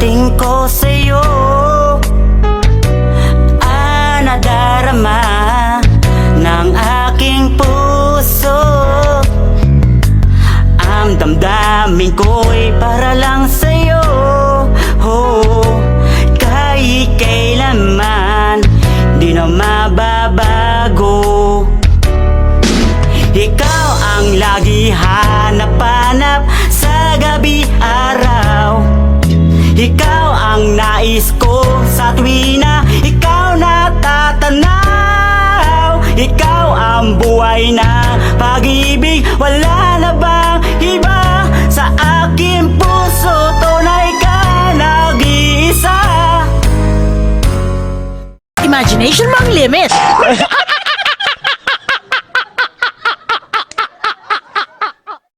pagdating ko sa'yo, nadarama ng aking puso. Ang damdamin ko'y para lang sa'yo, kahit kailanman di na mababago. Ikaw ang lagi hanap-hanap sa gabi araw. Ikaw ang nais ko sa tuwi na ikaw natatanaw. Ikaw ang buhay na pag-ibig, wala na bang iba sa aking puso? Tunay ka nag-iisa. Imagination mo ang limit.